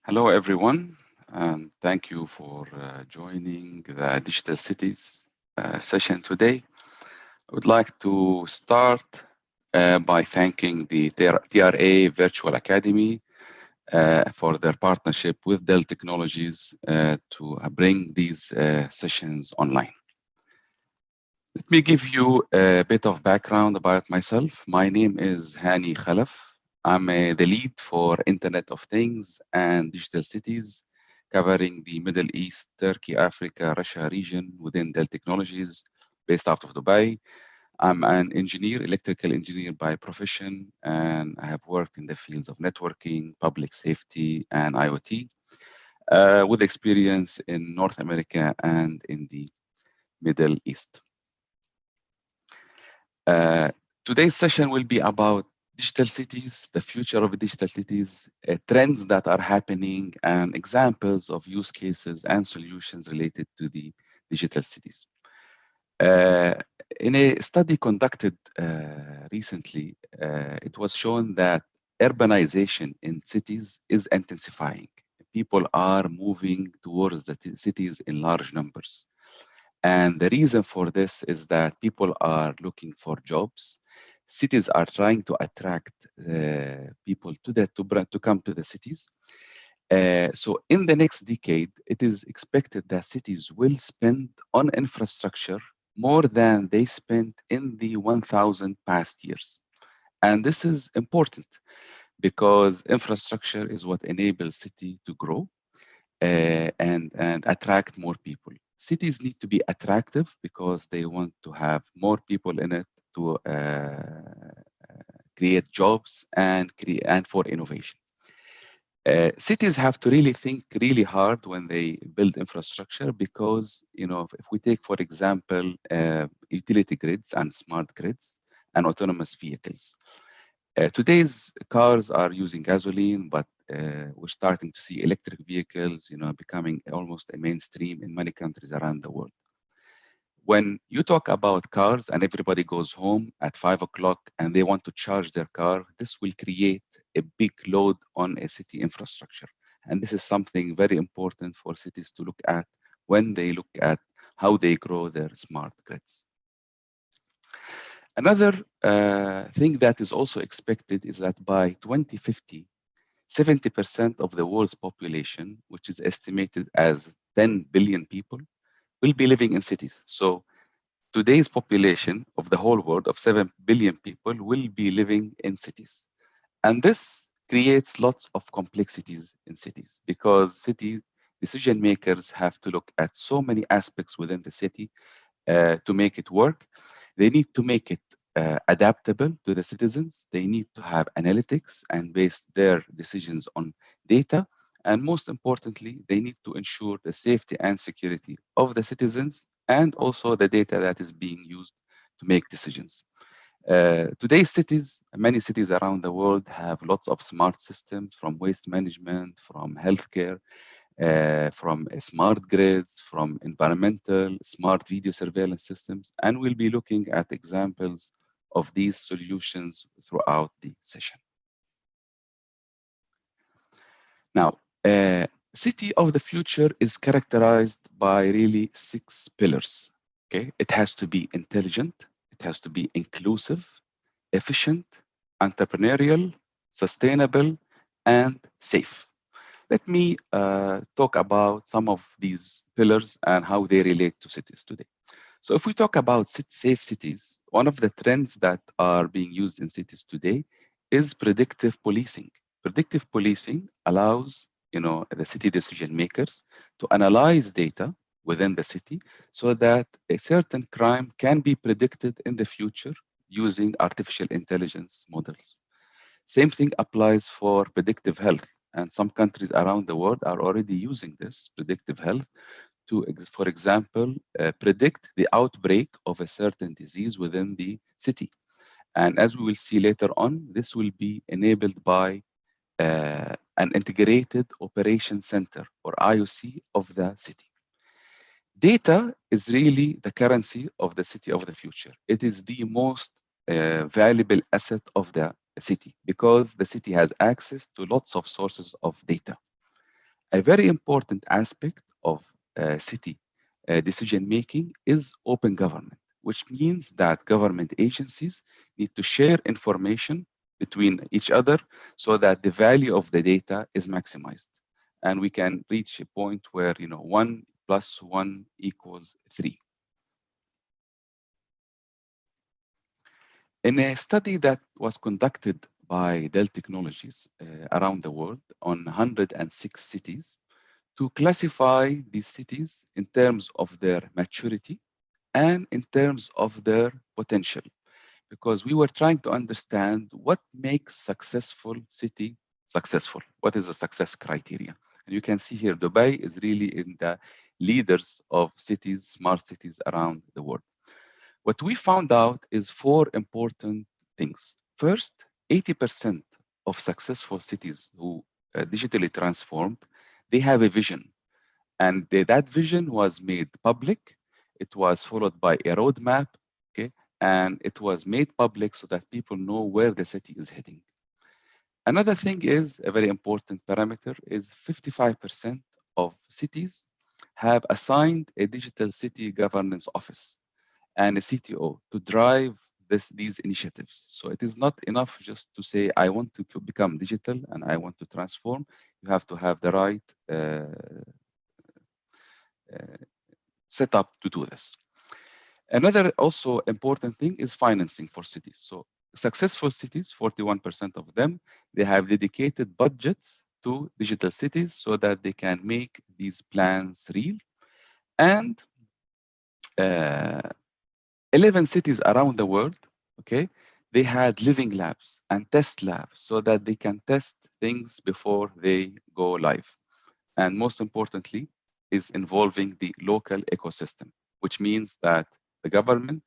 Hello, everyone, and thank you for joining the Digital Cities session today. I would like to start by thanking the TRA Virtual Academy for their partnership with Dell Technologies to bring these sessions online. Let me give you a bit of background about myself. My name is Hani Khalaf. I'm the lead for Internet of Things and Digital Cities, covering the Middle East, Turkey, Africa, Russia region within Dell Technologies, based out of Dubai. I'm an engineer, electrical engineer by profession, and I have worked in the fields of networking, public safety, and IoT, with experience in North America and in the Middle East. Uh, Today's session will be about digital cities, the future of digital cities, trends that are happening, and examples of use cases and solutions related to the digital cities. Uh, in a study conducted recently, it was shown that urbanization in cities is intensifying. People are moving towards the cities in large numbers. And the reason for this is that people are looking for jobs. Cities are trying to attract people to come to the cities. So in the next decade, it is expected that cities will spend on infrastructure more than they spent in the 1,000 past years. And this is important because infrastructure is what enables city to grow and attract more people. Cities need to be attractive because they want to have more people in it to create jobs and for innovation. Cities have to really think really hard when they build infrastructure because, if we take, for example, utility grids and smart grids and autonomous vehicles. Today's cars are using gasoline, but we're starting to see electric vehicles, becoming almost a mainstream in many countries around the world. When you talk about cars and everybody goes home at 5 o'clock and they want to charge their car, this will create a big load on a city infrastructure. And this is something very important for cities to look at when they look at how they grow their smart grids. Another thing that is also expected is that by 2050, 70% of the world's population, which is estimated as 10 billion people, will be living in cities. So today's population of the whole world of 7 billion people will be living in cities. And this creates lots of complexities in cities because city decision makers have to look at so many aspects within the city to make it work. They need to make it adaptable to the citizens. They need to have analytics and base their decisions on data. And most importantly, they need to ensure the safety and security of the citizens and also the data that is being used to make decisions. Today's cities, many cities around the world have lots of smart systems from waste management, from healthcare, from smart grids, from environmental, smart video surveillance systems, and we'll be looking at examples of these solutions throughout the session. Now, city of the future is characterized by really 6 pillars. Okay, it has to be intelligent, it has to be inclusive, efficient, entrepreneurial, sustainable, and safe. Let me talk about some of these pillars and how they relate to cities today. So if we talk about safe cities, one of the trends that are being used in cities today is predictive policing. Predictive policing allows the city decision makers to analyze data within the city so that a certain crime can be predicted in the future using artificial intelligence models. Same thing applies for predictive health. And some countries around the world are already using this predictive health to, for example, predict the outbreak of a certain disease within the city. And as we will see later on, this will be enabled by an integrated operation center or IOC of the city. Data is really the currency of the city of the future. It is the most valuable asset of the city because the city has access to lots of sources of data. a very important aspect of city decision making is open government, which means that government agencies need to share information between each other so that the value of the data is maximized. And we can reach a point where 1 + 1 = 3. In a study that was conducted by Dell Technologies around the world on 106 cities, to classify these cities in terms of their maturity and in terms of their potential, because we were trying to understand what makes successful city successful. What is the success criteria? And you can see here, Dubai is really in the leaders of cities, smart cities around the world. What we found out is 4 important things. First, 80% of successful cities who digitally transformed, they have a vision. And that vision was made public. It was followed by a roadmap, okay? And it was made public so that people know where the city is heading. Another thing is, a very important parameter is 55% of cities have assigned a digital city governance office and a CTO to drive these initiatives. So it is not enough just to say, I want to become digital and I want to transform. You have to have the right setup to do this. Another also important thing is financing for cities. So successful cities, 41% of them, they have dedicated budgets to digital cities so that they can make these plans real. And 11 cities around the world, okay, they had living labs and test labs so that they can test things before they go live. And most importantly, is involving the local ecosystem, which means that the government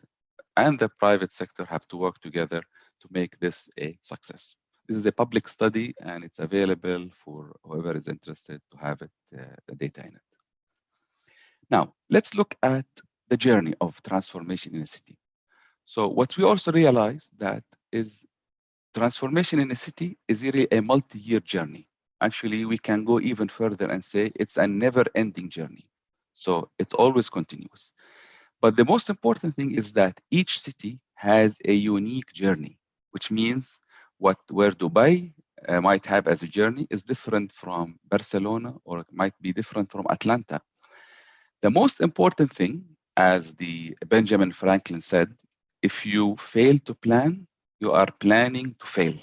and the private sector have to work together to make this a success. This is a public study and it's available for whoever is interested to have it, the data in it. Now, let's look at the journey of transformation in a city. So what we also realized that is transformation in a city is really a multi-year journey. Actually, we can go even further and say it's a never-ending journey. So it's always continuous. But the most important thing is that each city has a unique journey, which means where Dubai might have as a journey is different from Barcelona, or it might be different from Atlanta. The most important thing, as the Benjamin Franklin said, if you fail to plan, you are planning to fail.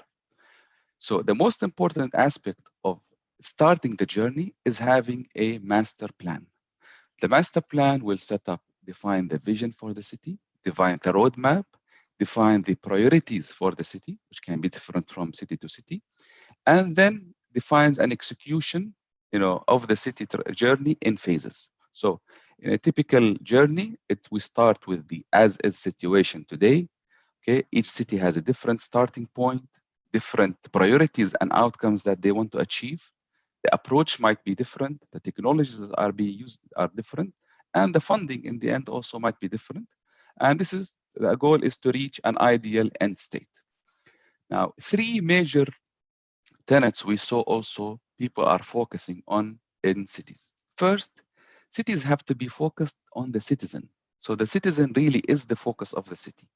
So the most important aspect of starting the journey is having a master plan. The master plan will define the vision for the city, define the roadmap, define the priorities for the city, which can be different from city to city, and then defines an execution, of the city journey in phases. So in a typical journey, we start with the as-is situation today. Okay, each city has a different starting point, different priorities and outcomes that they want to achieve. The approach might be different. The technologies that are being used are different. And the funding in the end also might be different. And the goal is to reach an ideal end state. Now, 3 major tenets we saw also people are focusing on in cities. First, cities have to be focused on the citizen. So the citizen really is the focus of the city.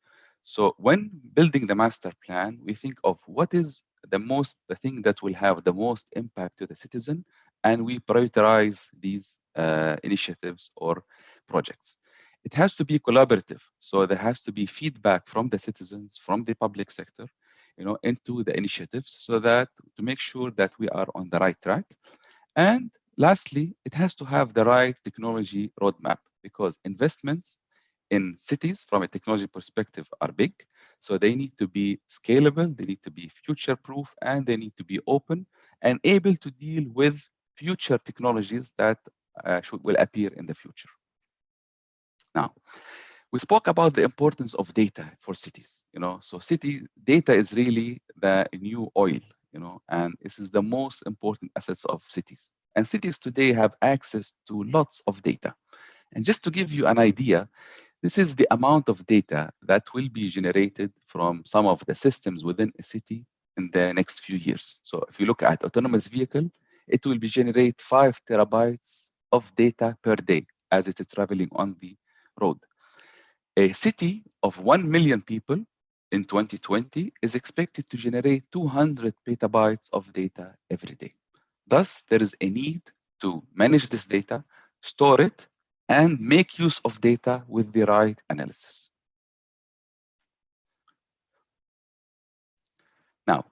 So when building the master plan, we think of what is the thing that will have the most impact to the citizen, and we prioritize these initiatives or projects. It has to be collaborative. So there has to be feedback from the citizens, from the public sector, into the initiatives so that to make sure that we are on the right track. And lastly, it has to have the right technology roadmap, because investments in cities from a technology perspective are big. So they need to be scalable, they need to be future-proof, and they need to be open and able to deal with future technologies that will appear in the future. Now, we spoke about the importance of data for cities. So city data is really the new oil, and this is the most important assets of cities. And cities today have access to lots of data. And just to give you an idea, this is the amount of data that will be generated from some of the systems within a city in the next few years. So if you look at autonomous vehicle, it will be generate 5 terabytes of data per day as it is traveling on the road. A city of 1 million people in 2020 is expected to generate 200 petabytes of data every day. Thus, there is a need to manage this data, store it, and make use of data with the right analysis. Now,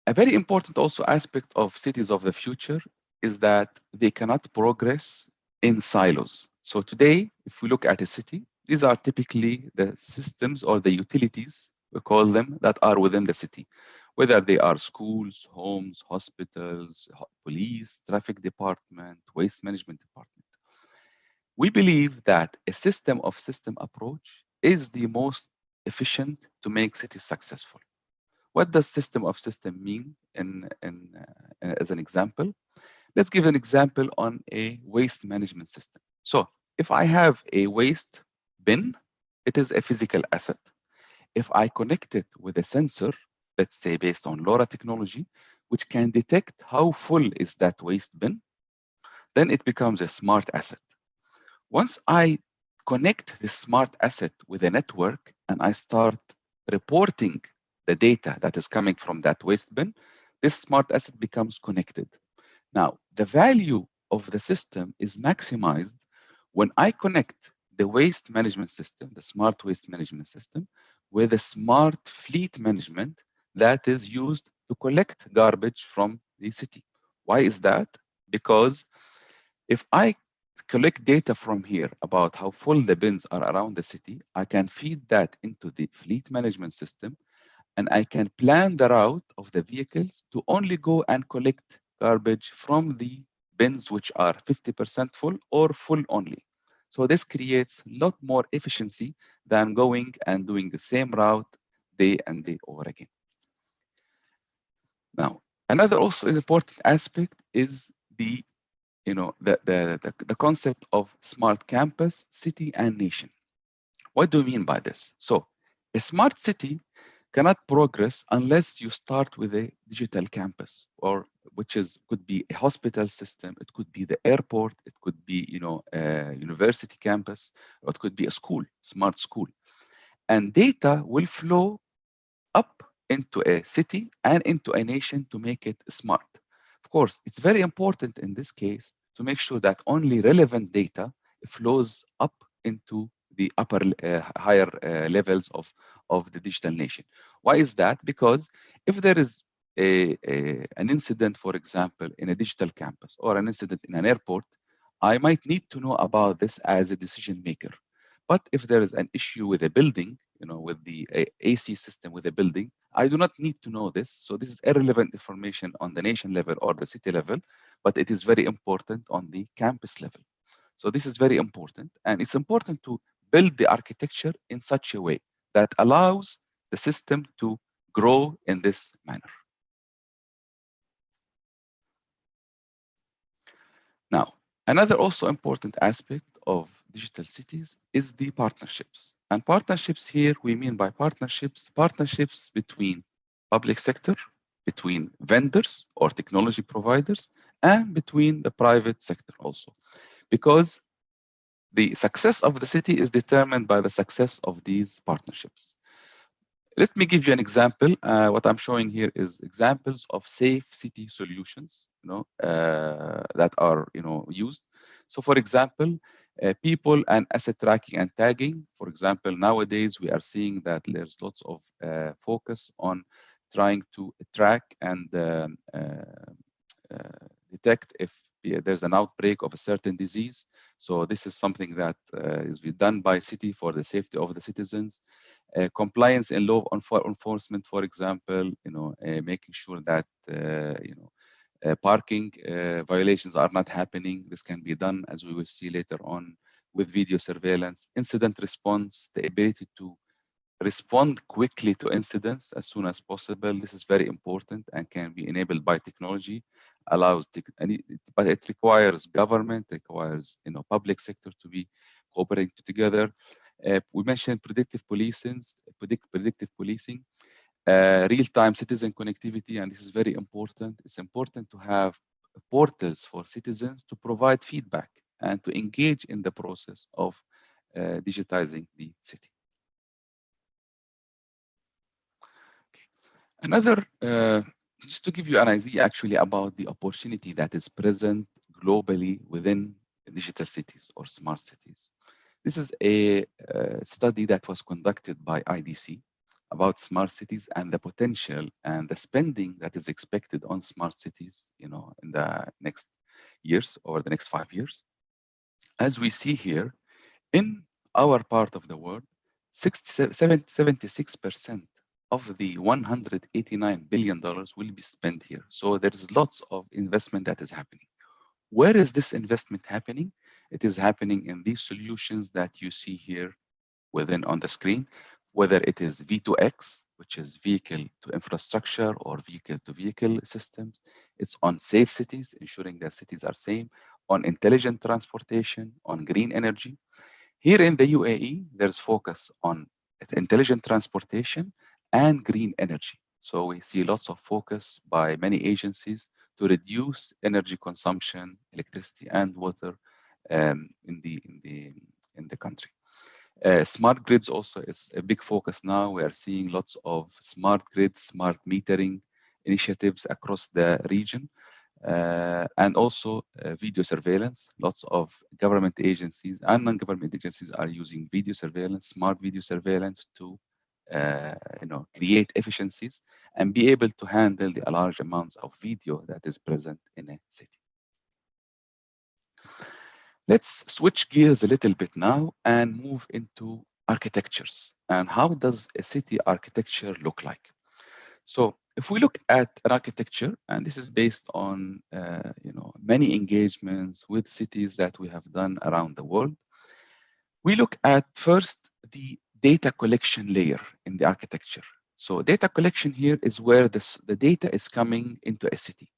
a very important also aspect of cities of the future is that they cannot progress in silos. So today, if we look at a city, these are typically the systems or the utilities, we call them, that are within the city, whether they are schools, homes, hospitals, police, traffic department, waste management department. We believe that a system of system approach is the most efficient to make cities successful. What does system of system mean as an example? Let's give an example on a waste management system. So if I have a waste bin, it is a physical asset. If I connect it with a sensor, let's say based on LoRa technology, which can detect how full is that waste bin, then it becomes a smart asset. Once I connect this smart asset with a network and I start reporting the data that is coming from that waste bin, this smart asset becomes connected. Now, the value of the system is maximized when I connect the waste management system, the smart waste management system, with a smart fleet management that is used to collect garbage from the city. Why is that? Because if I collect data from here about how full the bins are around the city, I can feed that into the fleet management system, and I can plan the route of the vehicles to only go and collect garbage from the bins which are 50% full or full only. So this creates a lot more efficiency than going and doing the same route day and day over again. Now, another also important aspect is the the concept of smart campus, city, and nation. What do we mean by this? So a smart city cannot progress unless you start with a digital campus, or could be a hospital system, it could be the airport, it could be a university campus, or it could be a school, smart school. And data will flow up into a city and into a nation to make it smart. Of course, it's very important in this case to make sure that only relevant data flows up into the higher levels of the digital nation. Why is that? Because if there is an incident, for example, in a digital campus or an incident in an airport, I might need to know about this as a decision maker. But if there is an issue with a building, with the AC system with a building, I do not need to know this. So this is irrelevant information on the nation level or the city level, but it is very important on the campus level. So this is very important. And it's important to build the architecture in such a way that allows the system to grow in this manner. Now, another also important aspect of digital cities is the partnerships. And partnerships here, we mean by partnerships between public sector, between vendors or technology providers, and between the private sector also. Because the success of the city is determined by the success of these partnerships. Let me give you an example. What I'm showing here is examples of safe city solutions, that are, used. So, for example, people and asset tracking and tagging. For example, nowadays we are seeing that there's lots of focus on trying to track and detect if there's an outbreak of a certain disease. So this is something that is done by city for the safety of the citizens. Compliance in law enforcement, for example, making sure that parking violations are not happening. This can be done, as we will see later on, with video surveillance. Incident response, the ability to respond quickly to incidents as soon as possible. This is very important and can be enabled by technology. But it requires government, requires public sector to be cooperating together. We mentioned predictive policing. real-time citizen connectivity, and this is very important. It's important to have portals for citizens to provide feedback and to engage in the process of digitizing the city. Another, just to give you an idea actually about the opportunity that is present globally within digital cities or smart cities. This is a study that was conducted by IDC about smart cities and the potential and the spending that is expected on smart cities, in the next years, over the next 5 years. As we see here, in our part of the world, 76% of the $189 billion will be spent here. So there is lots of investment that is happening. Where is this investment happening? It is happening in these solutions that you see here on the screen, whether it is V2X, which is vehicle to infrastructure or vehicle to vehicle systems. It's on safe cities, ensuring that cities are safe, on intelligent transportation, on green energy. Here in the UAE, there's focus on intelligent transportation and green energy. So we see lots of focus by many agencies to reduce energy consumption, electricity and water in the country. Smart grids also is a big focus now. We are seeing lots of smart grids, smart metering initiatives across the region. And also video surveillance. Lots of government agencies and non-government agencies are using video surveillance, smart video surveillance to create efficiencies and be able to handle the large amounts of video that is present in a city. Let's switch gears a little bit now and move into architectures. And how does a city architecture look like? So if we look at an architecture, and this is based on many engagements with cities that we have done around the world, we look at first the data collection layer in the architecture. So data collection here is where the data is coming into a city.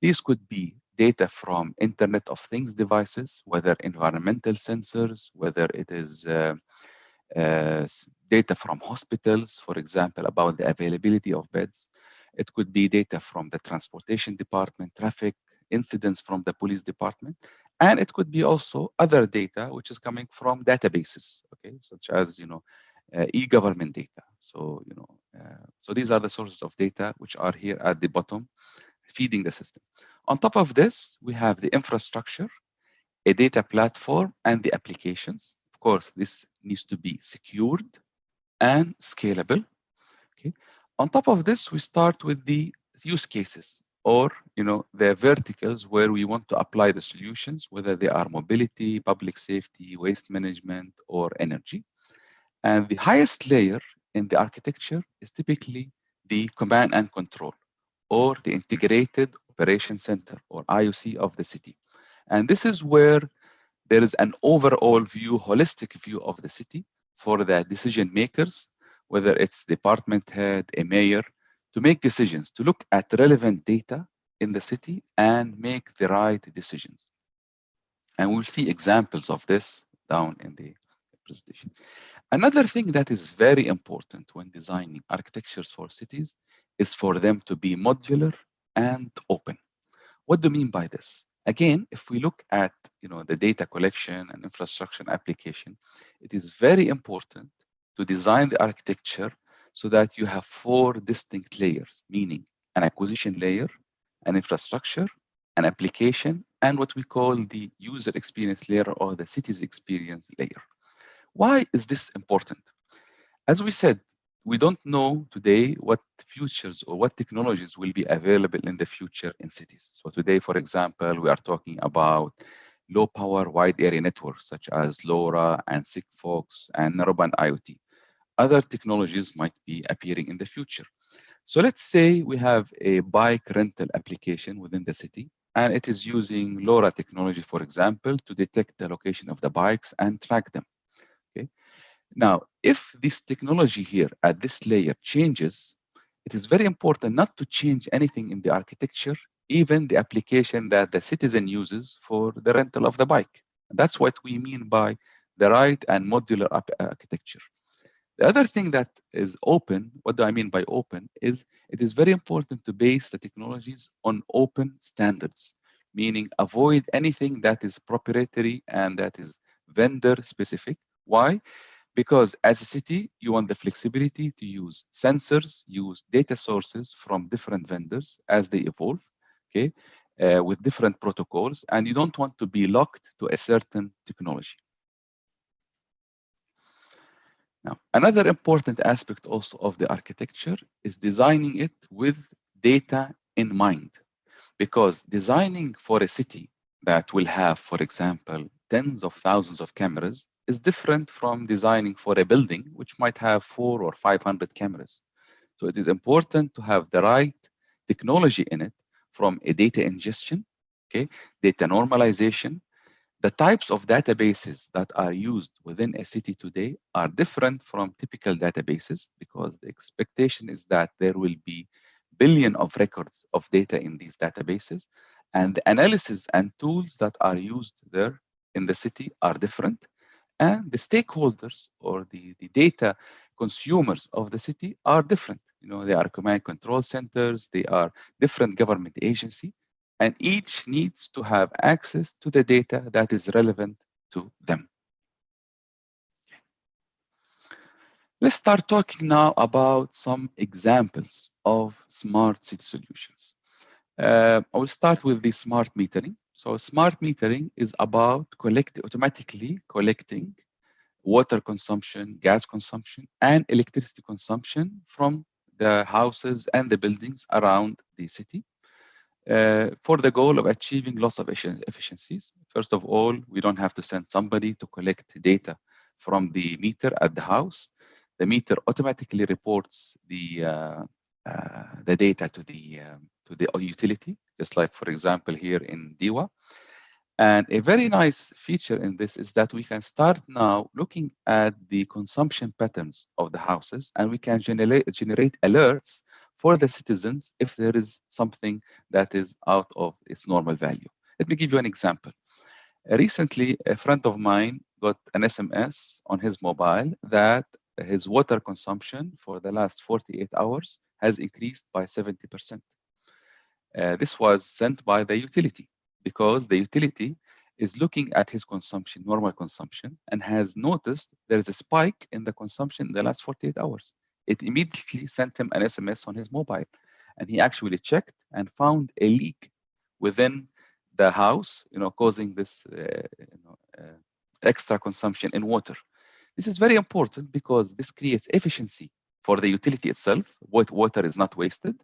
These could be data from Internet of Things devices, whether environmental sensors, whether it is data from hospitals, for example, about the availability of beds. It could be data from the transportation department, traffic, incidents from the police department. And it could be also other data, which is coming from databases, okay, such as, e-government data. So, so these are the sources of data which are here at the bottom, feeding the system. On top of this, we have the infrastructure, a data platform, and the applications. Of course, this needs to be secured and scalable. Okay. On top of this, we start with the use cases or the verticals where we want to apply the solutions, whether they are mobility, public safety, waste management, or energy. And the highest layer in the architecture is typically the command and control, or the integrated operation center, or IOC of the city. And this is where there is an overall view, holistic view of the city for the decision makers, whether it's department head, a mayor, to make decisions, to look at relevant data in the city and make the right decisions. And we'll see examples of this down in the presentation. Another thing that is very important when designing architectures for cities is for them to be modular and open. What do I mean by this? Again, if we look at the data collection and infrastructure application, it is very important to design the architecture so that you have 4 distinct layers, meaning an acquisition layer, an infrastructure, an application, and what we call the user experience layer or the city's experience layer. Why is this important? As we said, we don't know today what futures or what technologies will be available in the future in cities. So today, for example, we are talking about low power wide area networks such as LoRa and Sigfox and narrowband IoT. Other technologies might be appearing in the future. So let's say we have a bike rental application within the city, and it is using LoRa technology, for example, to detect the location of the bikes and track them. Okay. Now, if this technology here at this layer changes, it is very important not to change anything in the architecture, even the application that the citizen uses for the rental of the bike. That's what we mean by the right and modular architecture. The other thing that is open, what do I mean by open, is it is very important to base the technologies on open standards, meaning avoid anything that is proprietary and that is vendor specific. Why? Because as a city, you want the flexibility to use sensors, use data sources from different vendors as they evolve, okay, with different protocols, and you don't want to be locked to a certain technology. Now, another important aspect also of the architecture is designing it with data in mind, because designing for a city that will have, for example, tens of thousands of cameras is different from designing for a building which might have 400 or 500 cameras. So it is important to have the right technology in it, from a data ingestion, okay, data normalization. The types of databases that are used within a city today are different from typical databases, because the expectation is that there will be billion of records of data in these databases, and the analysis and tools that are used there in the city are different, and the stakeholders or the data consumers of the city are different. You know, they are command control centers, they are different government agency, and each needs to have access to the data that is relevant to them. Let's start talking now about some examples of smart city solutions. I will start with the smart metering. So smart metering is about automatically collecting water consumption, gas consumption, and electricity consumption from the houses and the buildings around the city, for the goal of achieving loss of efficiencies. First of all, we don't have to send somebody to collect data from the meter at the house. The meter automatically reports the data to the utility, just like, for example, here in Diwa. And a very nice feature in this is that we can start now looking at the consumption patterns of the houses, and we can generate alerts for the citizens if there is something that is out of its normal value. Let me give you an example. Recently, a friend of mine got an SMS on his mobile that his water consumption for the last 48 hours has increased by 70%. This was sent by the utility, because the utility is looking at his consumption, normal consumption, and has noticed there is a spike in the consumption in the last 48 hours. It immediately sent him an SMS on his mobile, and he actually checked and found a leak within the house, causing this extra consumption in water. This is very important because this creates efficiency for the utility itself. Water is not wasted,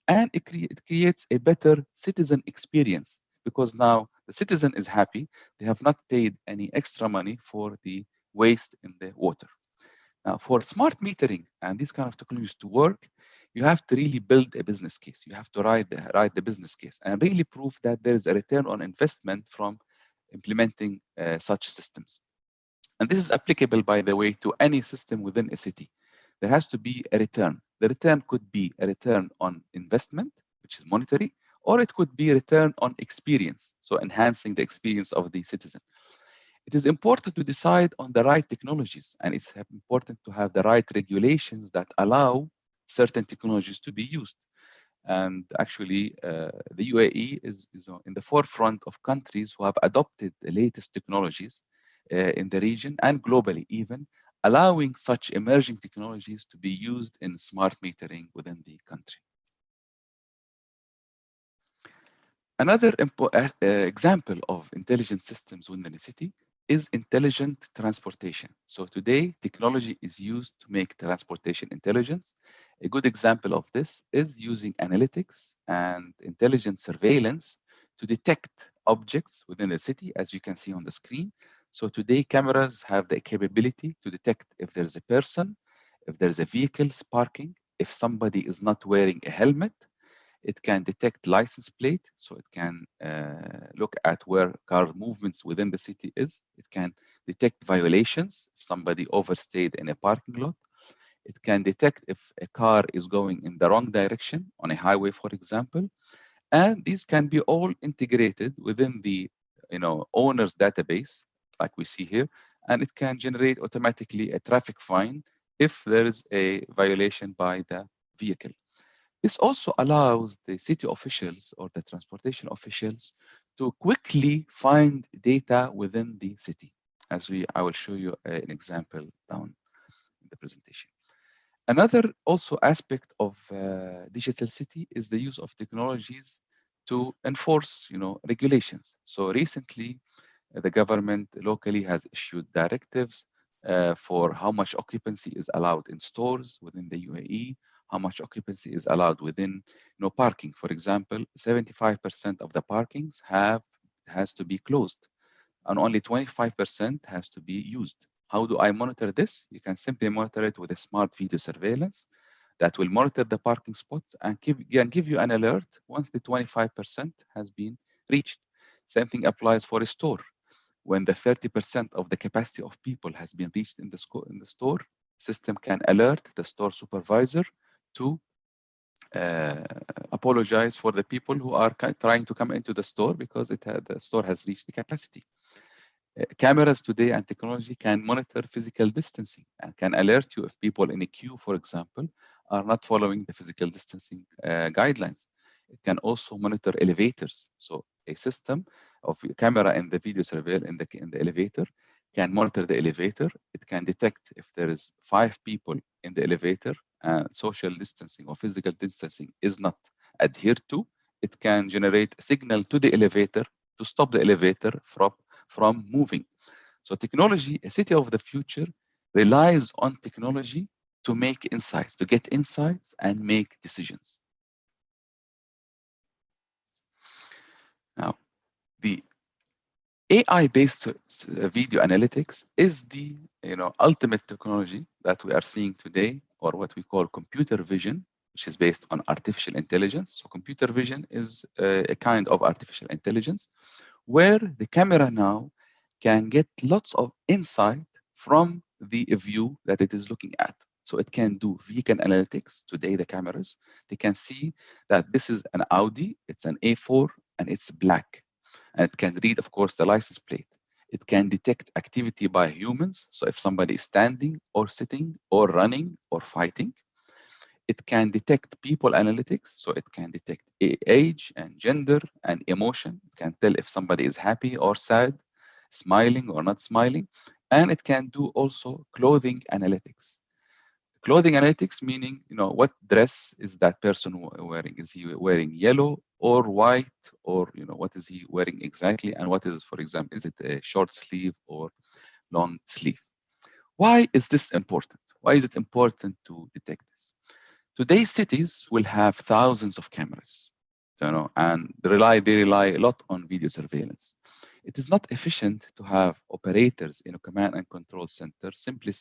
and it creates a better citizen experience, because now the citizen is happy. They have not paid any extra money for the waste in the water. Now, for smart metering and these kind of technologies to work, you have to really build a business case. You have to write the business case and really prove that there is a return on investment from implementing such systems. And this is applicable, by the way, to any system within a city. There has to be a return. The return could be a return on investment, which is monetary, or it could be a return on experience, so enhancing the experience of the citizen. It is important to decide on the right technologies, and it's important to have the right regulations that allow certain technologies to be used. And actually, the UAE is in the forefront of countries who have adopted the latest technologies in the region and globally even, allowing such emerging technologies to be used in smart metering within the country. Another example of intelligent systems within the city is intelligent transportation. So today, technology is used to make transportation intelligence. A good example of this is using analytics and intelligent surveillance to detect objects within the city, as you can see on the screen. So today, cameras have the capability to detect if there's a person, if there's a vehicle parking, if somebody is not wearing a helmet. It can detect license plate, so it can look at where car movements within the city is. It can detect violations if somebody overstayed in a parking lot. It can detect if a car is going in the wrong direction on a highway, for example. And these can be all integrated within the owner's database, like we see here, and it can generate automatically a traffic fine if there is a violation by the vehicle. This also allows the city officials or the transportation officials to quickly find data within the city. I will show you an example down in the presentation. Another also aspect of digital city is the use of technologies to enforce, regulations. So recently, the government locally has issued directives for how much occupancy is allowed in stores within the UAE, how much occupancy is allowed within, parking. For example, 75% of the parkings has to be closed, and only 25% has to be used. How do I monitor this? You can simply monitor it with a smart video surveillance that will monitor the parking spots and give you an alert once the 25% has been reached. Same thing applies for a store. When the 30% of the capacity of people has been reached in the store, system can alert the store supervisor to apologize for the people who are trying to come into the store because the store has reached the capacity. Cameras today and technology can monitor physical distancing and can alert you if people in a queue, for example, are not following the physical distancing guidelines. It can also monitor elevators. So a system of camera and the video surveillance in the elevator can monitor the elevator. It can detect if there is 5 people in the elevator and social distancing or physical distancing is not adhered to. It can generate a signal to the elevator to stop the elevator from moving. So technology, a city of the future, relies on technology to make insights, to get insights and make decisions. Now, the AI-based video analytics is the ultimate technology that we are seeing today, or what we call computer vision, which is based on artificial intelligence. So computer vision is a kind of artificial intelligence where the camera now can get lots of insight from the view that it is looking at. So it can do vehicle analytics. Today, the cameras, they can see that this is an Audi, it's an A4, and it's black. And it can read, of course, the license plate. It can detect activity by humans. So if somebody is standing or sitting or running or fighting, it can detect people analytics. So it can detect age and gender and emotion. It can tell if somebody is happy or sad, smiling or not smiling. And it can do also clothing analytics. Clothing analytics meaning, what dress is that person wearing? Is he wearing yellow or white, or what is he wearing exactly? And what is, for example, is it a short sleeve or long sleeve? Why is this important? Why is it important to detect this? Today's cities will have thousands of cameras, and they rely a lot on video surveillance. It is not efficient to have operators in a command and control center simply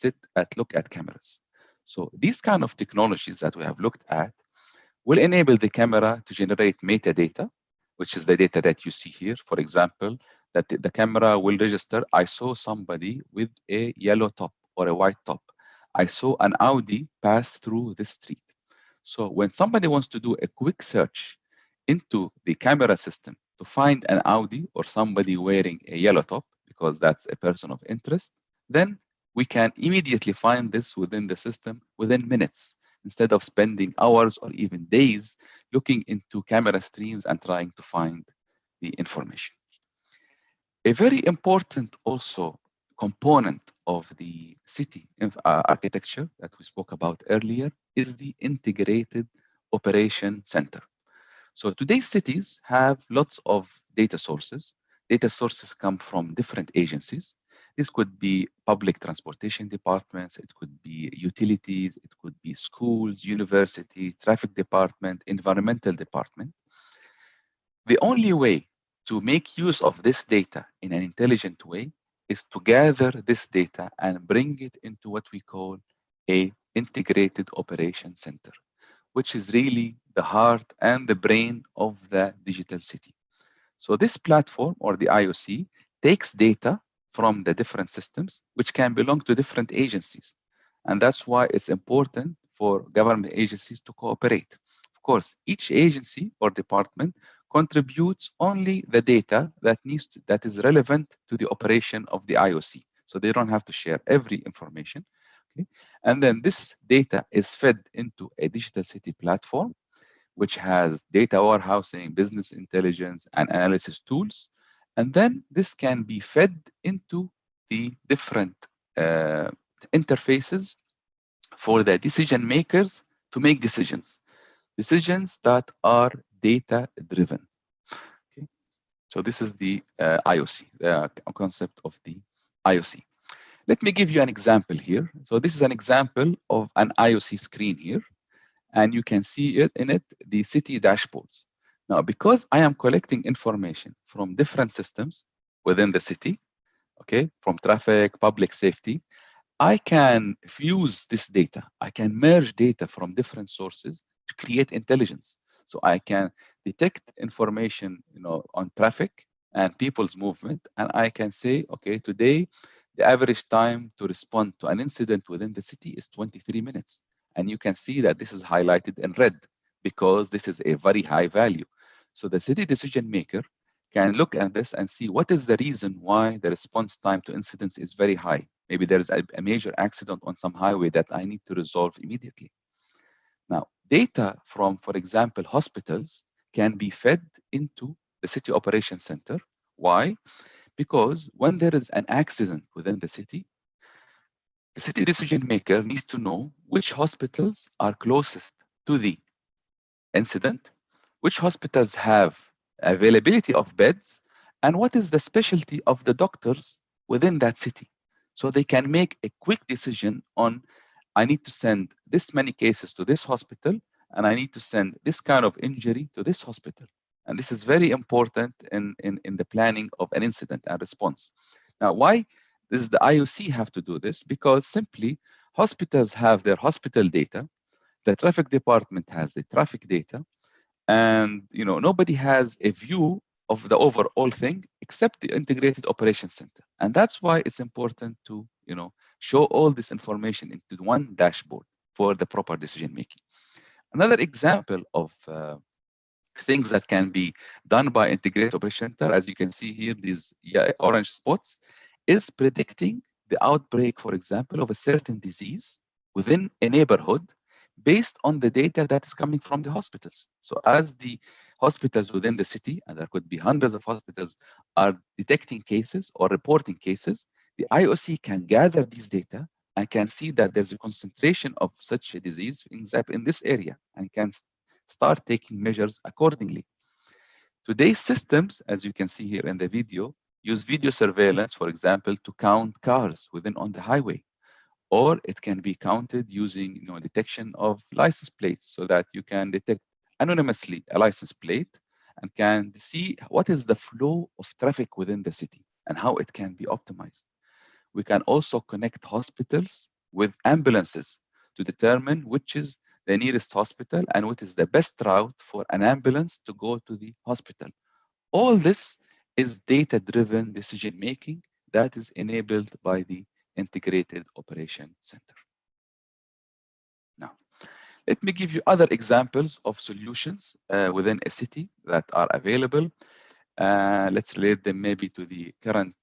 look at cameras. So these kind of technologies that we have looked at will enable the camera to generate metadata, which is the data that you see here. For example, that the camera will register, I saw somebody with a yellow top or a white top. I saw an Audi pass through the street. So when somebody wants to do a quick search into the camera system to find an Audi or somebody wearing a yellow top, because that's a person of interest, then we can immediately find this within the system within minutes, instead of spending hours or even days looking into camera streams and trying to find the information. A very important also component of the city architecture that we spoke about earlier is the integrated operation center. So today's cities have lots of data sources. Data sources come from different agencies. This could be public transportation departments, it could be utilities, it could be schools, university, traffic department, environmental department. The only way to make use of this data in an intelligent way is to gather this data and bring it into what we call a integrated operation center, which is really the heart and the brain of the digital city. So this platform, or the IOC, takes data from the different systems, which can belong to different agencies. And that's why it's important for government agencies to cooperate. Of course, each agency or department contributes only the data that is relevant to the operation of the IOC. So they don't have to share every information. Okay? And then this data is fed into a digital city platform, which has data warehousing, business intelligence, and analysis tools. And then this can be fed into the different uh, interfaces for the decision makers to make decisions that are data driven. Okay? So this is the IOC, the concept of the IOC. Let me give you an example here. So this is an example of an IOC screen here, and you can see it in it, the city dashboards. Now, because I am collecting information from different systems within the city, okay, from traffic, public safety, I can fuse this data. I can merge data from different sources to create intelligence. So I can detect information, on traffic and people's movement, and I can say, okay, today the average time to respond to an incident within the city is 23 minutes. And you can see that this is highlighted in red because this is a very high value. So the city decision maker can look at this and see what is the reason why the response time to incidents is very high. Maybe there's a major accident on some highway that I need to resolve immediately. Now, data from, for example, hospitals can be fed into the city operations center. Why? Because when there is an accident within the city decision maker needs to know which hospitals are closest to the incident, which hospitals have availability of beds, and what is the specialty of the doctors within that city. So they can make a quick decision on, I need to send this many cases to this hospital, and I need to send this kind of injury to this hospital. And this is very important in the planning of an incident and response. Now, why does the IOC have to do this? Because simply hospitals have their hospital data, the traffic department has the traffic data, and nobody has a view of the overall thing except the integrated operations center. And that's why it's important to show all this information into one dashboard for the proper decision making. Another example of things that can be done by integrated operation center, as you can see here, these orange spots, is predicting the outbreak, for example, of a certain disease within a neighborhood based on the data that is coming from the hospitals. So as the hospitals within the city, and there could be hundreds of hospitals, are detecting cases or reporting cases, the IOC can gather these data and can see that there's a concentration of such a disease in this area, and can start taking measures accordingly. Today's systems, as you can see here in the video, use video surveillance, for example, to count cars within on the highway, or it can be counted using detection of license plates, so that you can detect anonymously a license plate and can see what is the flow of traffic within the city and how it can be optimized. We can also connect hospitals with ambulances to determine which is the nearest hospital and what is the best route for an ambulance to go to the hospital. All this is data-driven decision making that is enabled by the Integrated Operation Center. Now, let me give you other examples of solutions within a city that are available. Let's relate them maybe to the current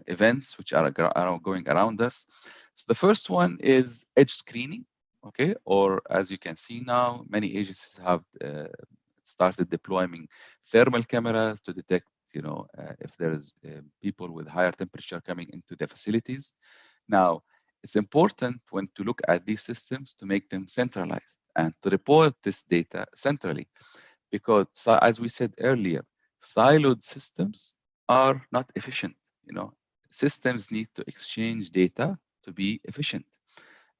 events which are going around us. So the first one is edge screening, okay? Or as you can see now, many agencies have started deploying thermal cameras to detect, if there is people with higher temperature coming into the facilities. Now, it's important when to look at these systems to make them centralized and to report this data centrally, because as we said earlier, siloed systems are not efficient. Systems need to exchange data to be efficient.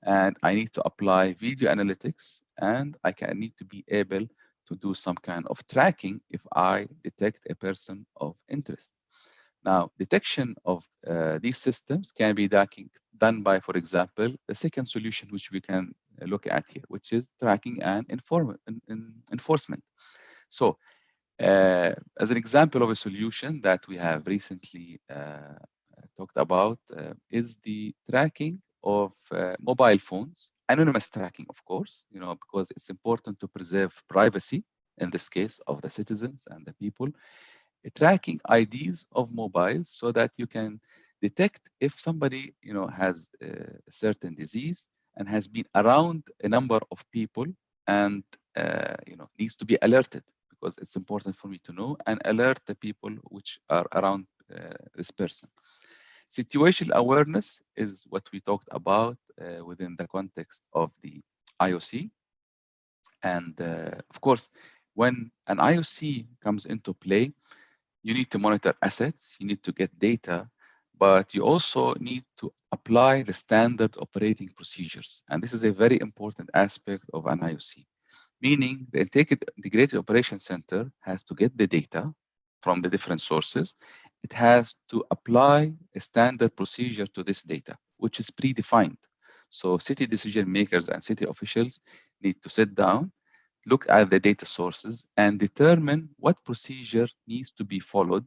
And I need to apply video analytics, and I need to be able to do some kind of tracking if I detect a person of interest. Now, detection of these systems can be done by, for example, the second solution which we can look at here, which is tracking and enforcement. So as an example of a solution that we have recently talked about is the tracking of mobile phones, anonymous tracking, of course, because it's important to preserve privacy in this case of the citizens and the people. Tracking IDs of mobiles so that you can detect if somebody, has a certain disease and has been around a number of people and, needs to be alerted, because it's important for me to know and alert the people which are around this person. Situational awareness is what we talked about within the context of the IOC. And of course, when an IOC comes into play, you need to monitor assets, you need to get data, but you also need to apply the standard operating procedures. And this is a very important aspect of an IOC, meaning the integrated operation center has to get the data from the different sources. It has to apply a standard procedure to this data, which is predefined. So city decision makers and city officials need to sit down, look at the data sources, and determine what procedure needs to be followed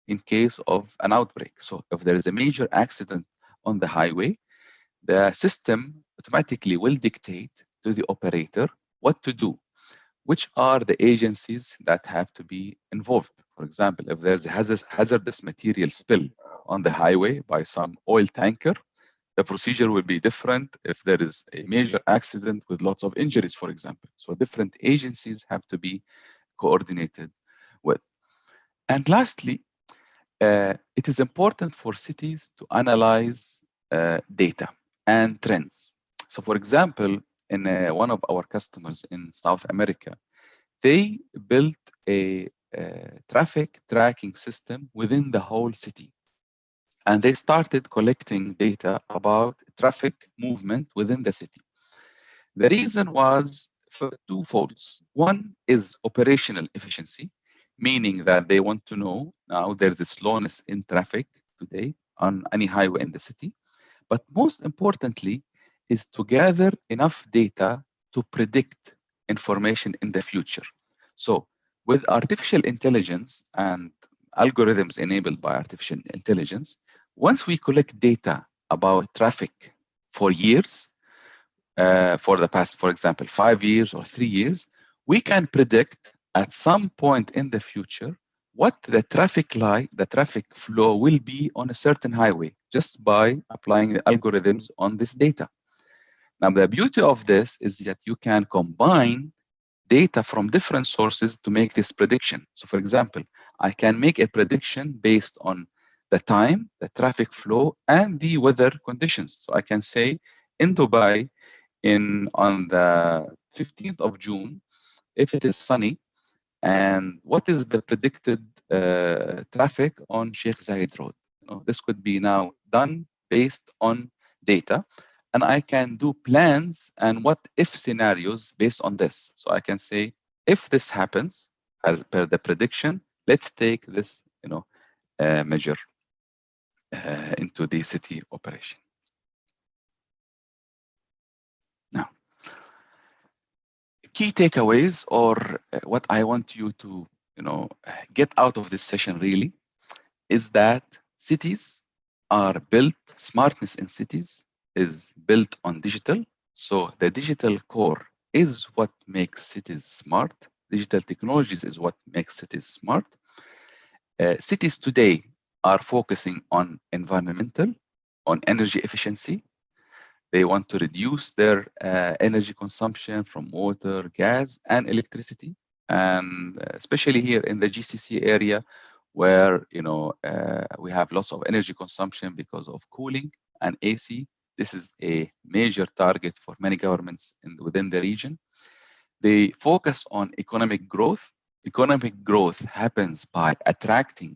in case of an outbreak. So if there is a major accident on the highway, the system automatically will dictate to the operator what to do, which are the agencies that have to be involved. For example, if there's a hazardous material spill on the highway by some oil tanker, the procedure will be different if there is a major accident with lots of injuries, for example. So different agencies have to be coordinated with. And lastly, it is important for cities to analyze data and trends. So for example, in one of our customers in South America, they built a traffic tracking system within the whole city. And they started collecting data about traffic movement within the city. The reason was for twofold. One is operational efficiency, meaning that they want to know now there's a slowness in traffic today on any highway in the city. But most importantly is to gather enough data to predict information in the future. So with artificial intelligence and algorithms enabled by artificial intelligence, once we collect data about traffic for years, for the past, for example, 5 years or 3 years, we can predict at some point in the future what the traffic light, the traffic flow will be on a certain highway just by applying the algorithms on this data. Now, the beauty of this is that you can combine data from different sources to make this prediction. So for example, I can make a prediction based on the time, the traffic flow, and the weather conditions. So I can say in Dubai, on the 15th of June, if it is sunny, and what is the predicted traffic on Sheikh Zayed Road. This could be now done based on data, and I can do plans and what if scenarios based on this. So I can say, if this happens as per the prediction, let's take this measure into the city operation. Now, key takeaways, or what I want you to get out of this session really, is that cities are built, smartness in cities is built on digital. So the digital core is what makes cities smart. Digital technologies is what makes cities smart. Cities today are focusing on environmental, on energy efficiency. They want to reduce their energy consumption from water, gas, and electricity. And especially here in the GCC area, where we have lots of energy consumption because of cooling and AC. This is a major target for many governments within the region. They focus on economic growth. Economic growth happens by attracting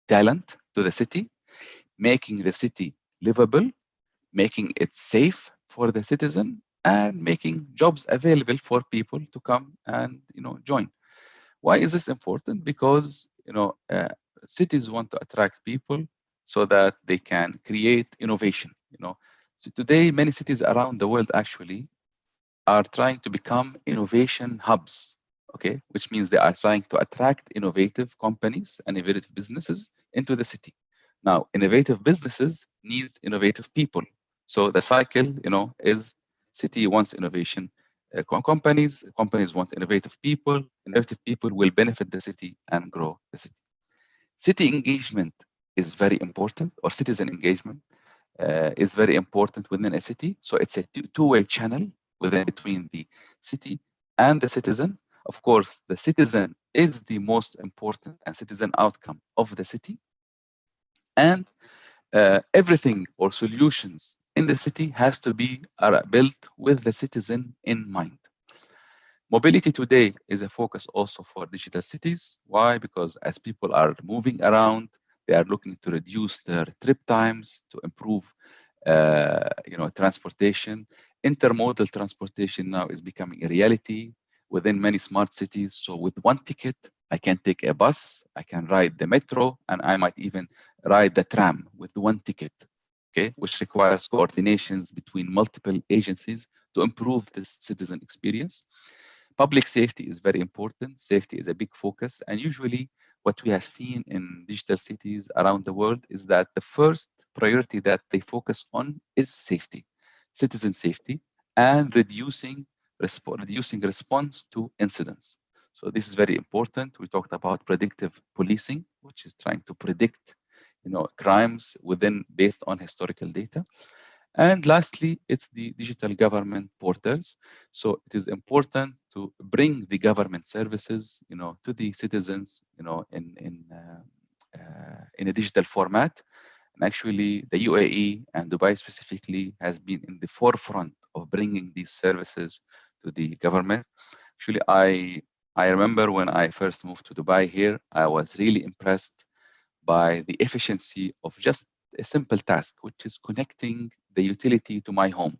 talent to the city, making the city livable, making it safe for the citizen, and making jobs available for people to come and join. Why is this important? Because cities want to attract people so that they can create innovation. So today many cities around the world actually are trying to become innovation hubs. Okay, which means they are trying to attract innovative companies and innovative businesses into the city. Now, innovative businesses need innovative people. So the cycle, is city wants innovation. Companies want innovative people will benefit the city and grow the city. City engagement is very important, or citizen engagement is very important within a city. So it's a two-way channel within between the city and the citizen. Of course, the citizen is the most important and citizen outcome of the city. And everything or solutions in the city has to be built with the citizen in mind. Mobility today is a focus also for digital cities. Why? Because as people are moving around, they are looking to reduce their trip times, to improve transportation. Intermodal transportation now is becoming a reality within many smart cities. So with one ticket, I can take a bus, I can ride the metro, and I might even ride the tram with one ticket, okay, which requires coordinations between multiple agencies to improve this citizen experience. Public safety is very important. Safety is a big focus. And usually what we have seen in digital cities around the world is that the first priority that they focus on is safety, citizen safety, and reducing response to incidents. So this is very important. We talked about predictive policing, which is trying to predict, crimes based on historical data. And lastly, it's the digital government portals. So it is important to bring the government services, to the citizens, in a digital format. And actually, the UAE and Dubai specifically has been in the forefront of bringing these services to the government. Actually, I remember when I first moved to Dubai here, I was really impressed by the efficiency of just a simple task, which is connecting the utility to my home,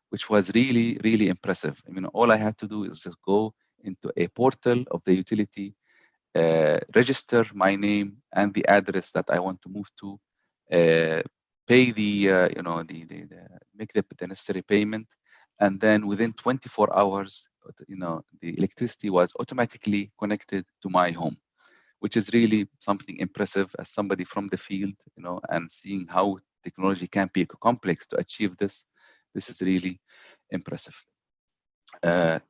which was really, really impressive. I mean, all I had to do is just go into a portal of the utility, register my name and the address that I want to move to, pay make the necessary payment, and then within 24 hours, the electricity was automatically connected to my home, which is really something impressive as somebody from the field, and seeing how technology can be complex to achieve this. This is really impressive.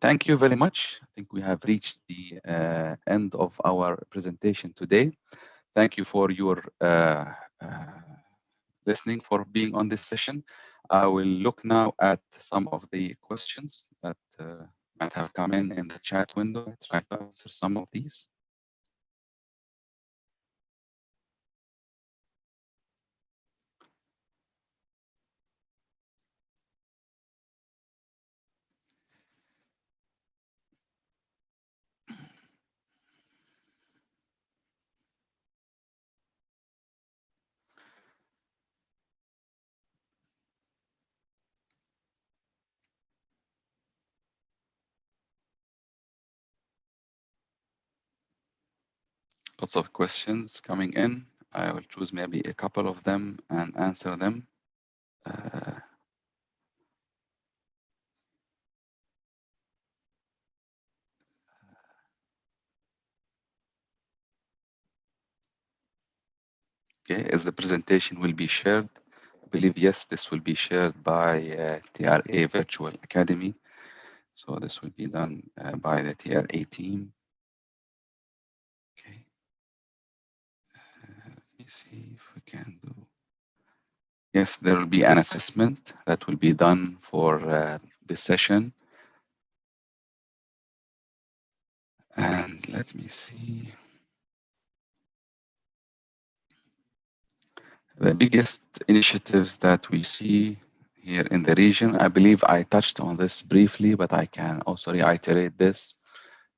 Thank you very much. I think we have reached the end of our presentation today. Thank you for your listening, for being on this session. I will look now at some of the questions that might have come in the chat window. I try to answer some of these. Lots of questions coming in. I will choose maybe a couple of them and answer them. Okay, as the presentation will be shared, I believe, yes, this will be shared by TRA Virtual Academy. So this will be done by the TRA team. Okay. Let me see if we can do. Yes, there will be an assessment that will be done for this session. And let me see. The biggest initiatives that we see here in the region, I believe I touched on this briefly, but I can also reiterate this.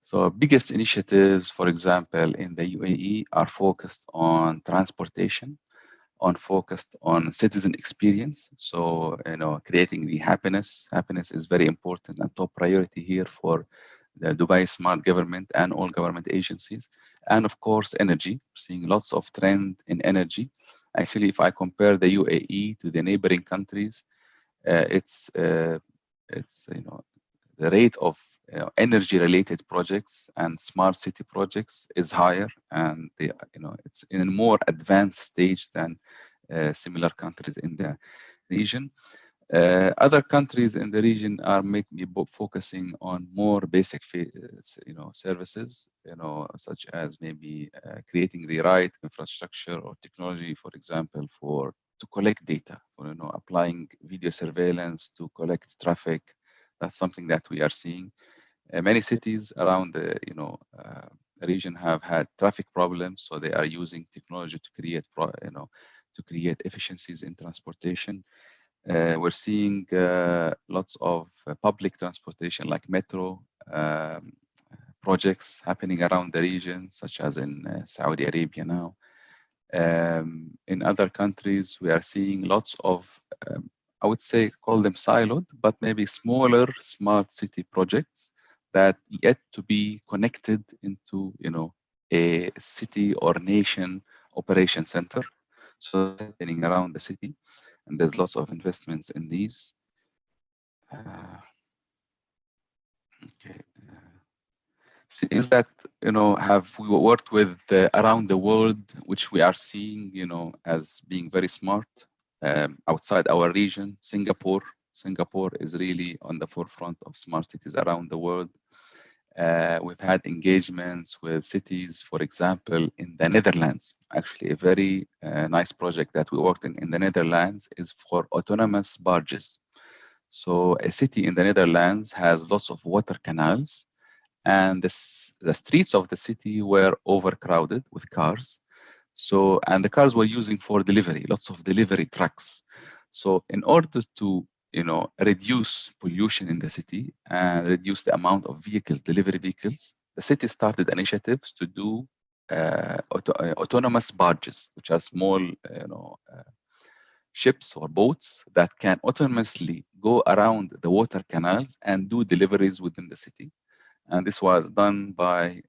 So biggest initiatives, for example, in the UAE are focused on transportation, focused on citizen experience. So, creating the happiness. Happiness is very important and top priority here for the Dubai smart government and all government agencies. And of course, energy, seeing lots of trend in energy. Actually, if I compare the UAE to the neighboring countries, it's the rate of energy-related projects and smart city projects is higher, and it's in a more advanced stage than similar countries in the region. Other countries in the region are focusing on more basic, services, such as maybe creating the right infrastructure or technology, for example, to collect data, for applying video surveillance to collect traffic. That's something that we are seeing. Many cities around the region have had traffic problems, so they are using technology to create efficiencies in transportation. We're seeing lots of public transportation like metro projects happening around the region, such as in Saudi Arabia now. In other countries, we are seeing lots of, I would say, call them siloed, but maybe smaller smart city projects that yet to be connected into, a city or nation operation center. So that's happening around the city, and there's lots of investments in these. Okay. Cities that have we worked with around the world, which we are seeing as being very smart outside our region. Singapore is really on the forefront of smart cities around the world. We've had engagements with cities, for example, in the Netherlands. Actually, a very nice project that we worked in the Netherlands is for autonomous barges. So a city in the Netherlands has lots of water canals, and the streets of the city were overcrowded with cars. So, and the cars were using for delivery, lots of delivery trucks. So in order to reduce pollution in the city and reduce the amount of delivery vehicles, the city started initiatives to do autonomous barges, which are small, ships or boats that can autonomously go around the water canals and do deliveries within the city. And this was done by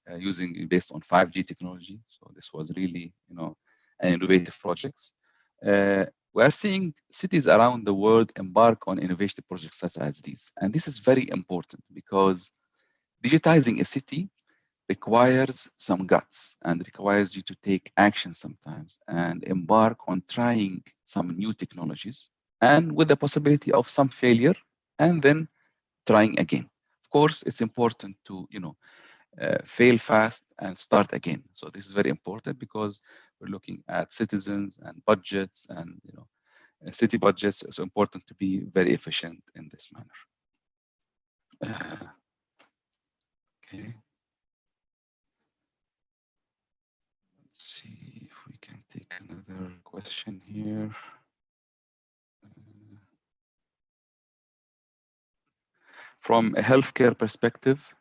based on 5G technology. So this was really, an innovative projects. We are seeing cities around the world embark on innovative projects such as these. And this is very important because digitizing a city requires some guts and requires you to take action sometimes and embark on trying some new technologies, and with the possibility of some failure and then trying again. Of course, it's important to fail fast and start again. So this is very important because we're looking at citizens and budgets and city budgets. It's important to be very efficient in this manner. Okay. Let's see if we can take another question here. From a healthcare perspective,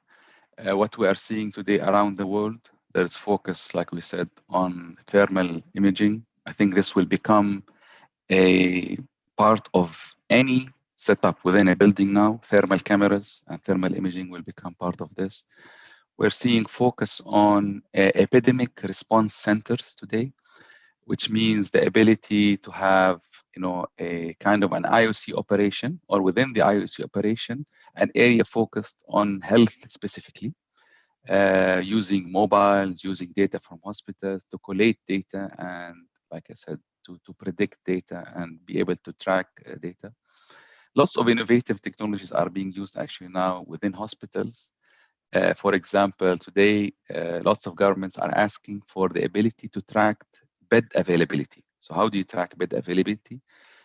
what we are seeing today around the world, there's focus, like we said, on thermal imaging. I think this will become a part of any setup within a building now. Thermal cameras and thermal imaging will become part of this. We're seeing focus on epidemic response centers today, which means the ability to have a kind of an IOC operation, or within the IOC operation, an area focused on health specifically, using mobiles, using data from hospitals to collate data and, like I said, to predict data and be able to track data. Lots of innovative technologies are being used actually now within hospitals. For example, today, lots of governments are asking for the ability to track bed availability. So how do you track bed availability?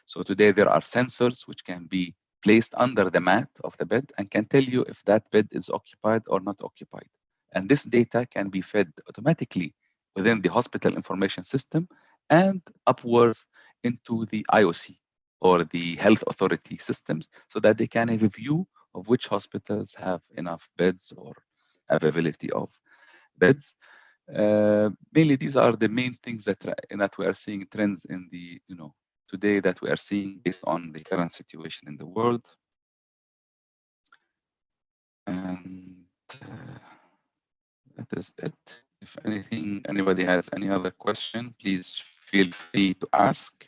So today there are sensors which can be placed under the mat of the bed and can tell you if that bed is occupied or not occupied. And this data can be fed automatically within the hospital information system and upwards into the IOC or the health authority systems, so that they can have a view of which hospitals have enough beds or availability of beds. Mainly, these are the main things that we are seeing trends in the today that we are seeing based on the current situation in the world. And that is it. If anybody has any other question, please feel free to ask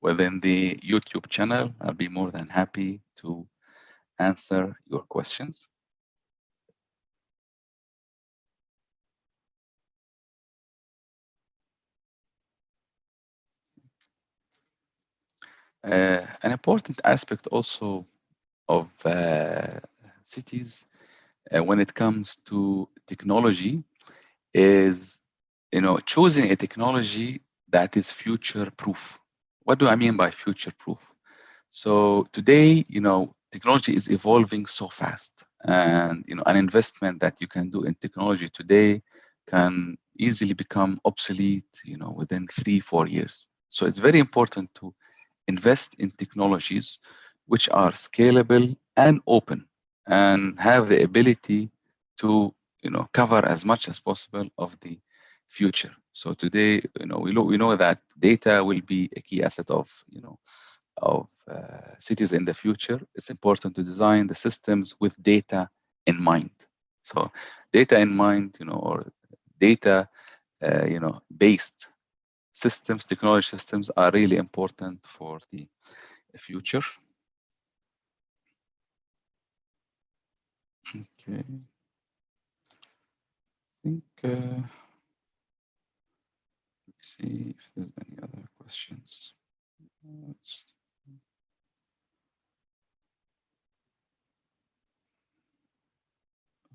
within the YouTube channel. I'll be more than happy to answer your questions. An important aspect also of cities when it comes to technology is, choosing a technology that is future proof. What do I mean by future proof? So today, technology is evolving so fast, and an investment that you can do in technology today can easily become obsolete, within 3-4 years. So it's very important to invest in technologies which are scalable and open and have the ability to cover as much as possible of the future. So today, we know that data will be a key asset of cities in the future. It's important to design the systems with data in mind. So data in mind, or data based systems, technology systems are really important for the future. Okay. I think, let's see if there's any other questions.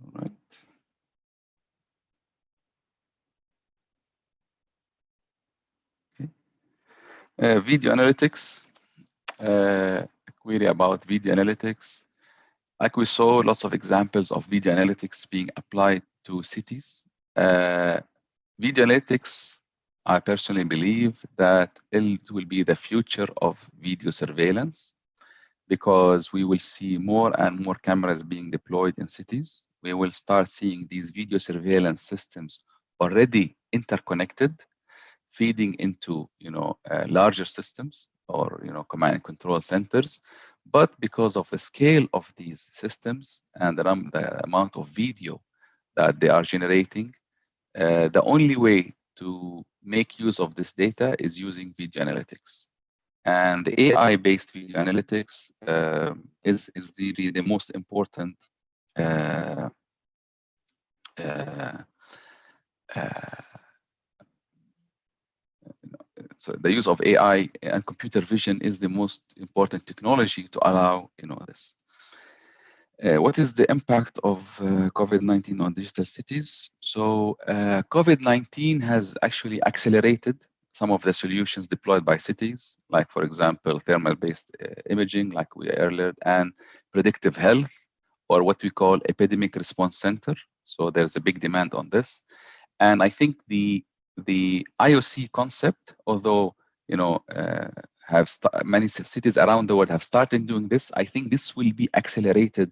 All right. Okay. Video analytics. A query about video analytics. Like we saw lots of examples of video analytics being applied to cities. Video analytics, I personally believe that it will be the future of video surveillance, because we will see more and more cameras being deployed in cities. We will start seeing these video surveillance systems already interconnected, feeding into larger systems or command and control centers. But because of the scale of these systems and the amount of video that they are generating, the only way to make use of this data is using video analytics. And the AI-based video analytics is the most important so the use of AI and computer vision is the most important technology to allow this. What is the impact of COVID-19 on digital cities? So COVID-19 has actually accelerated some of the solutions deployed by cities, like, for example, thermal-based imaging, like we earlier, and predictive health, or what we call epidemic response center. So there's a big demand on this. And I think the IOC concept, although many cities around the world have started doing this, I think this will be accelerated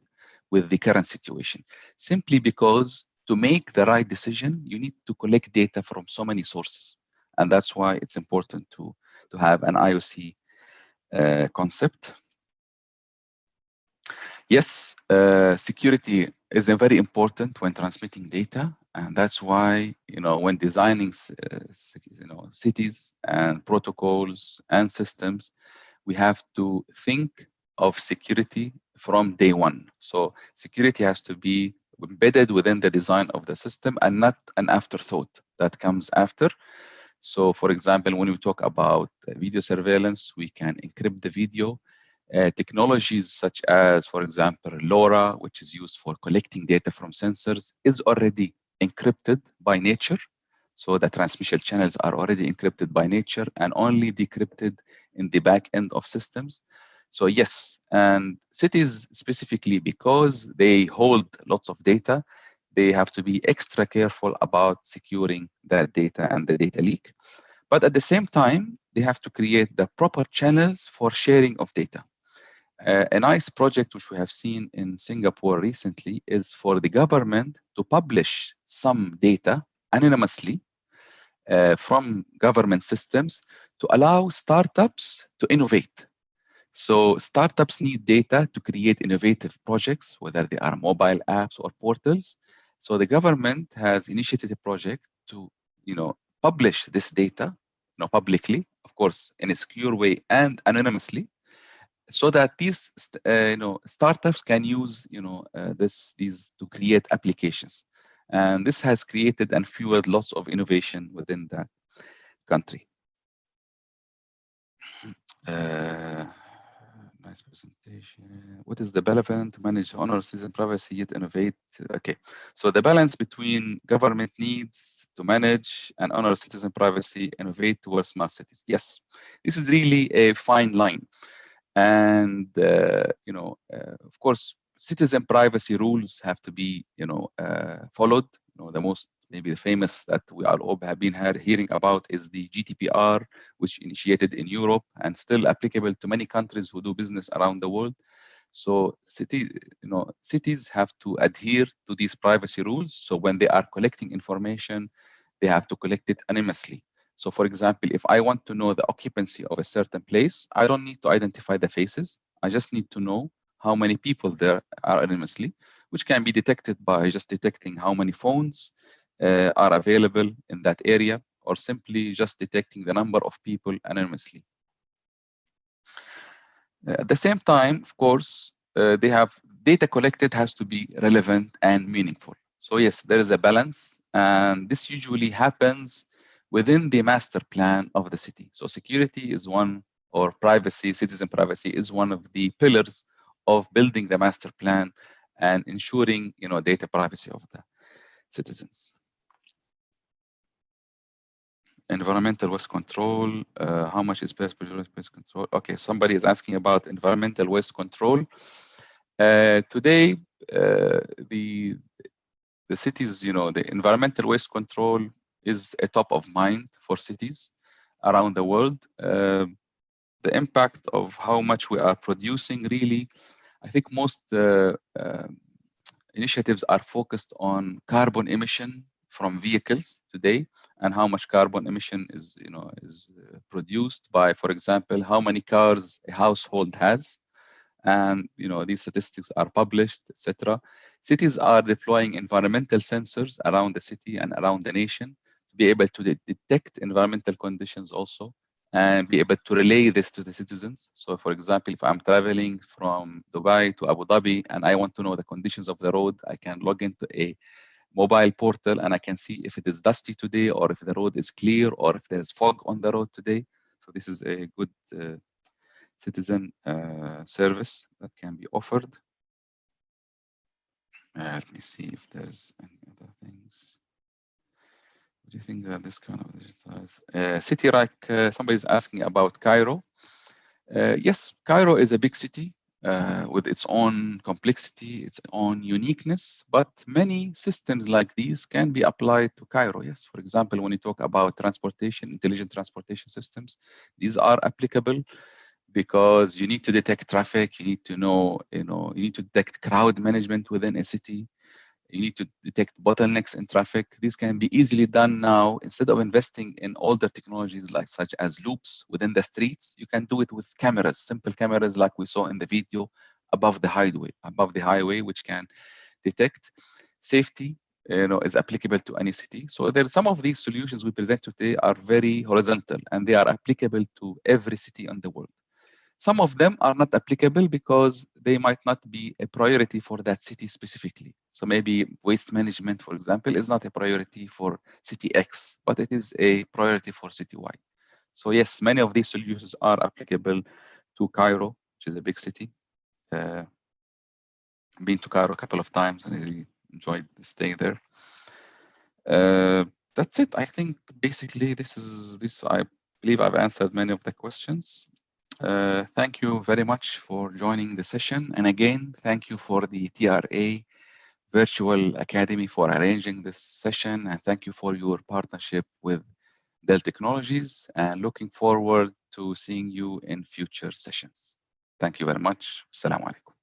with the current situation, simply because to make the right decision, you need to collect data from so many sources. And that's why it's important to have an IOC concept. Yes, security is very important when transmitting data. And that's why, when designing cities and protocols and systems, we have to think of security from day one. So security has to be embedded within the design of the system and not an afterthought that comes after. So for example, when we talk about video surveillance, we can encrypt the video. Technologies such as, for example, LoRa, which is used for collecting data from sensors, is already encrypted by nature. So the transmission channels are already encrypted by nature and only decrypted in the back end of systems. So yes, and cities specifically, because they hold lots of data, they have to be extra careful about securing that data and the data leak. But at the same time, they have to create the proper channels for sharing of data. A nice project which we have seen in Singapore recently is for the government to publish some data anonymously from government systems to allow startups to innovate. So startups need data to create innovative projects, whether they are mobile apps or portals. So the government has initiated a project to, publish this data, publicly, of course, in a secure way and anonymously, so that these startups can use these to create applications. And this has created and fueled lots of innovation within that country. Nice presentation. What is the balance to manage honor citizen privacy yet innovate? Okay, so the balance between government needs to manage and honor citizen privacy, innovate towards smart cities. Yes, this is really a fine line, and of course, citizen privacy rules have to be followed. The most maybe the famous that we all have been hearing about is the GDPR, which initiated in Europe and still applicable to many countries who do business around the world. So cities have to adhere to these privacy rules. So when they are collecting information, they have to collect it anonymously. So for example, if I want to know the occupancy of a certain place, I don't need to identify the faces. I just need to know how many people there are anonymously, which can be detected by just detecting how many phones are available in that area, or simply just detecting the number of people anonymously. At the same time, of course, they have data collected has to be relevant and meaningful. So yes, there is a balance, and this usually happens within the master plan of the city. So security is one, or privacy, citizen privacy is one of the pillars of building the master plan and ensuring data privacy of the citizens. Environmental waste control, how much is pest control? Okay, somebody is asking about environmental waste control. Today, the cities, the environmental waste control is a top of mind for cities around the world. The impact of how much we are producing, really, I think most initiatives are focused on carbon emission from vehicles today, and how much carbon emission is produced by, for example, how many cars a household has. And these statistics are published, etc. Cities are deploying environmental sensors around the city and around the nation to be able to detect environmental conditions also, and be able to relay this to the citizens. So for example, if I'm traveling from Dubai to Abu Dhabi and I want to know the conditions of the road, I can log into a mobile portal and I can see if it is dusty today, or if the road is clear, or if there's fog on the road today. So this is a good citizen service that can be offered. Let me see if there's any other things. What do you think that this kind of digitized city, like somebody's asking about Cairo? Yes, Cairo is a big city with its own complexity, its own uniqueness, but many systems like these can be applied to Cairo. Yes, for example, when you talk about transportation, intelligent transportation systems, these are applicable because you need to detect traffic, you need to know, you need to detect crowd management within a city. You need to detect bottlenecks in traffic. These can be easily done now. Instead of investing in older technologies like such as loops within the streets, you can do it with cameras, simple cameras like we saw in the video above the highway, which can detect. Safety, is applicable to any city. So there are some of these solutions we present today are very horizontal, and they are applicable to every city in the world. Some of them are not applicable because they might not be a priority for that city specifically. So maybe waste management, for example, is not a priority for city X, but it is a priority for city Y. So yes, many of these solutions are applicable to Cairo, which is a big city. Been to Cairo a couple of times and I really enjoyed staying there. That's it. I think basically this I believe I've answered many of the questions. Thank you very much for joining the session. And again, thank you for the TRA Virtual Academy for arranging this session. And thank you for your partnership with Dell Technologies, and looking forward to seeing you in future sessions. Thank you very much. Assalamu alaikum.